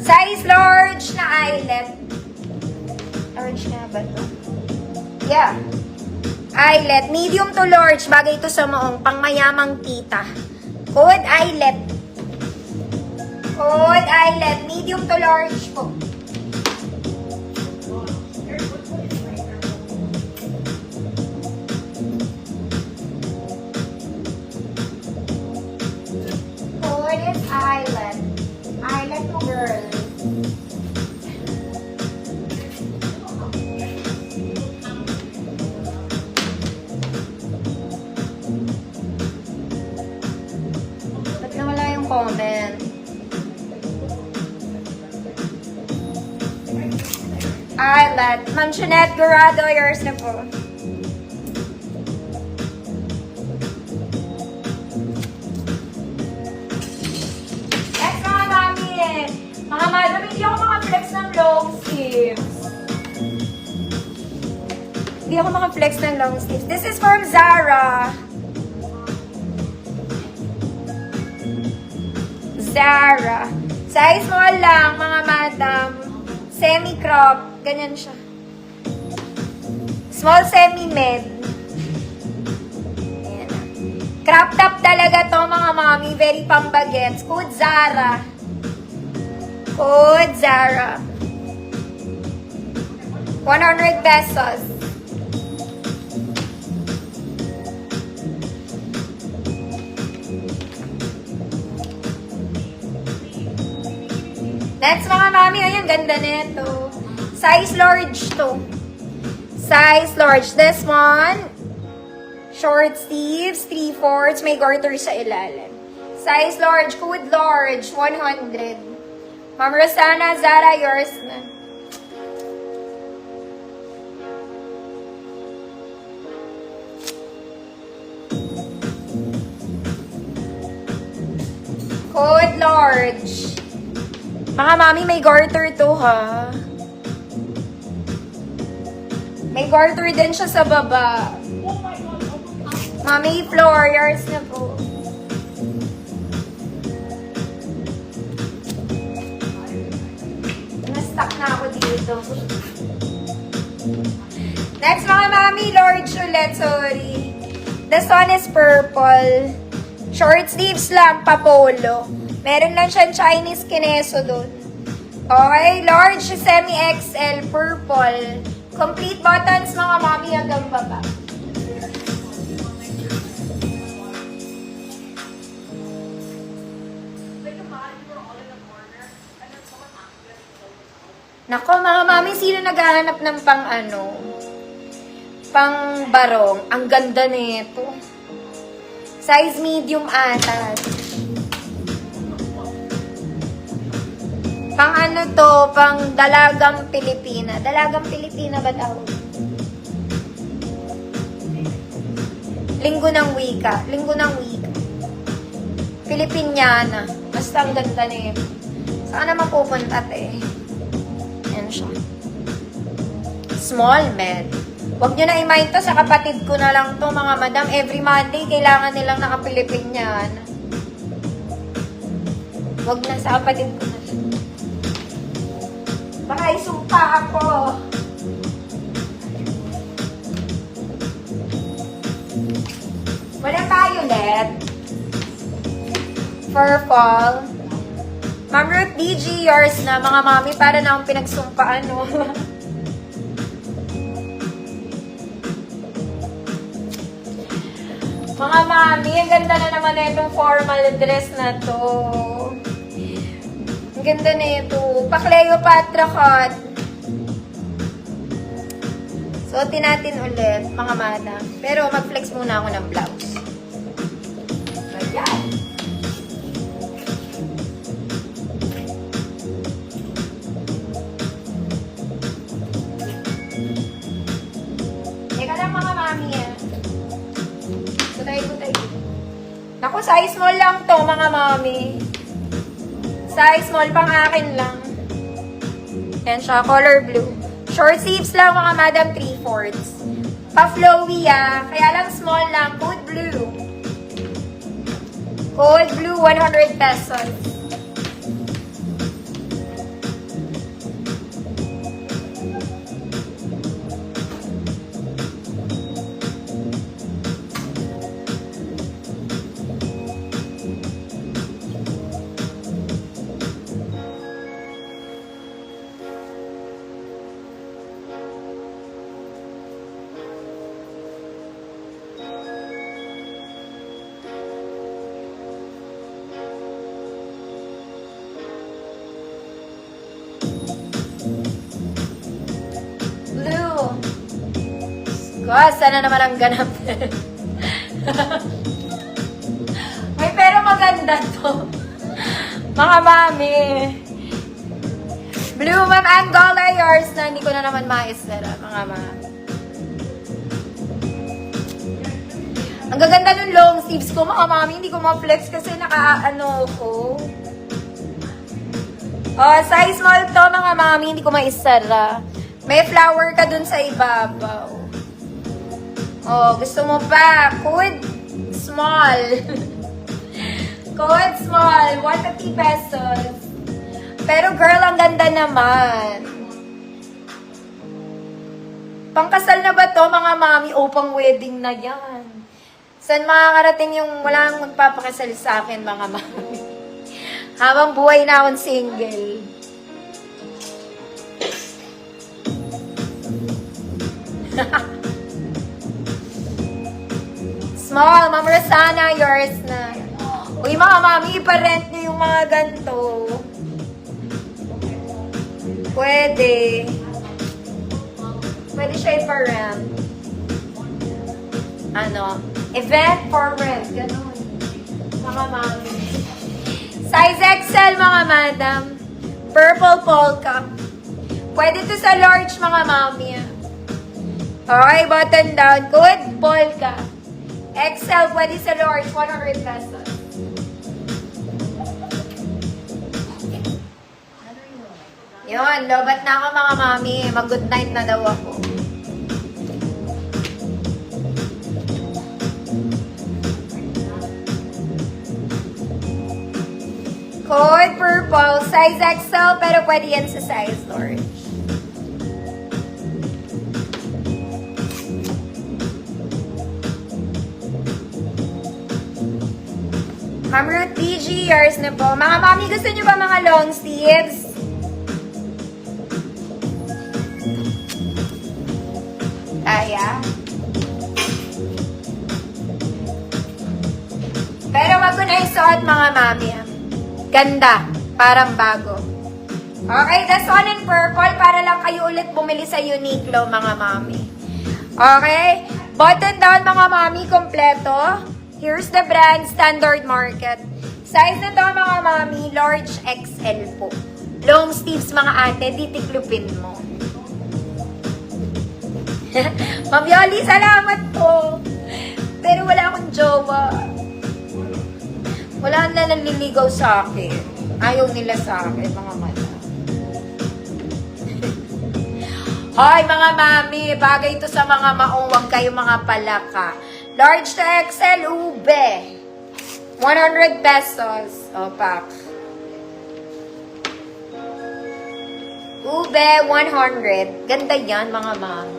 Size large na eyelet. Large nga ba ito? Yeah. Eyelet. Medium to large. Bagay ito sa maong pangmayamang tita. Code eyelet. Code eyelet. Medium to large po. Code is eyelet. Eyelet po, girl. Ba't nawala yung comment? Eyelet. Ma'am Jeanette Gurado, yours na po. Yes, mga mami eh. Mga madam, hindi ako makaflex ng long sleeves. Hindi ako makaflex ng long sleeves. This is from Zara. Zara. Size small lang, mga madam. Semi-crop. Ganyan siya. Small semi-med. Ayan na. Crop top talaga to, mga mami. Very pambagets. Code Zara. Code Zara. 100 pesos. Next, mga mami. Ayan, ganda nito. Size large to. Size large. This one, short sleeves, 3/4. May garter sa ilalim. Size large. Code large. 100. Ma'am Rosana, Zara, yours na. Code large. Mga mami, may garter to, ha? May garter din siya sa baba. Mami, floor, yours na po. Na-stuck na ako dito. Next, mga mami, large ulit, sorry. This one is purple. Short sleeves lang, pa-polo. Meron lang siyang Chinese kineso doon. Okay, large, semi-XL, purple. Complete buttons, mga mami, hanggang baba. Nako, mga mami, sino naghahanap ng pang barong? Ang ganda nito. Size medium atas. Pang pang dalagang Pilipina. Dalagang Pilipina ba tawag? Linggo ng wika. Linggo ng wika. Pilipiniana. Basta ang ganda nito. Saan na mapupunta, te? Yan siya. Small med. Huwag nyo na i-mind to. Sa kapatid ko na lang to, mga madam. Every Monday, kailangan nilang naka-Pilipiniana. Huwag na, sa kapatid ko na lang. Baka isumpa ako. Wala violet. Purple. Ma'am Ruth DG, yours na. Mga mami, para na akong pinagsumpaan, no? Mga mami, ang ganda na naman na itong formal dress na to. Ang ganda na ito. Pa-Cleopatra cut. Suotin natin ulit, mga madam. Pero mag-flex muna ako ng blouse. Ayan. Teka lang, mga mami, Gutay. Naku, size small lang to, mga mami. Size small, pang akin lang. Yan siya, color blue. Short sleeves lang, mga madam, 3/4. Pa-flowy, kaya lang small lang. Code blue. Code blue, 100 pesos. Sana naman ang ganap. May pero maganda to. Mga mami. Blue Ma'am Angola, yours na. Hindi ko na naman maisara, mga mami. Ang gaganda ng long sleeves ko, mga mami. Hindi ko ma-flex kasi naka-ano ko. Oh, size small to, mga mami. Hindi ko maisara. May flower ka dun sa ibabaw. Oh, gusto mo pa? Code small. Code small. 150 pesos. Pero girl, ang ganda naman. Pangkasal na ba to, mga mami? O pang wedding na yan. Saan makakarating yung walang magpapakasal sa akin, mga mami? Habang buhay na akong single. Small, Ma'am Rosana, yours na. Uy, mga mami, iparent nyo yung mga ganito. Pwede. Pwede siya iparent. Ano? Event for rent. Ganun. Mga mami. Size XL, mga madam. Purple polka. Pwede to sa large, mga mami. Okay, button down. Good, polka. XL, pwede sa large. 100 pesos. Yun, lobat na ako, mga mami. Mag-good night na daw ako. Code purple, size XL, pero pwede yan sa size large. Ma'am Ruth BG, yours na po. Mga mami, gusto nyo ba mga long sleeves? Kaya? Pero wag ko na isuot, mga mami. Ganda. Parang bago. Okay, that's on in purple para lang kayo ulit bumili sa Uniqlo, mga mami. Okay? Button down, mga mami, kompleto. Here's the brand, Standard Market. Size na to, mga mami, large XL po. Long sleeves, mga ate, titiklupin mo. Ma'am Yoli, salamat po. Pero wala akong jowa. Wala na nanliligaw sa akin. Ayaw nila sa akin, mga mata. Hoy, mga mami, bagay ito sa mga mauwag kayo, mga palaka. Large to XL, ube. 100 pesos. O, pak. Ube, 100. Ganda yan, mga mami.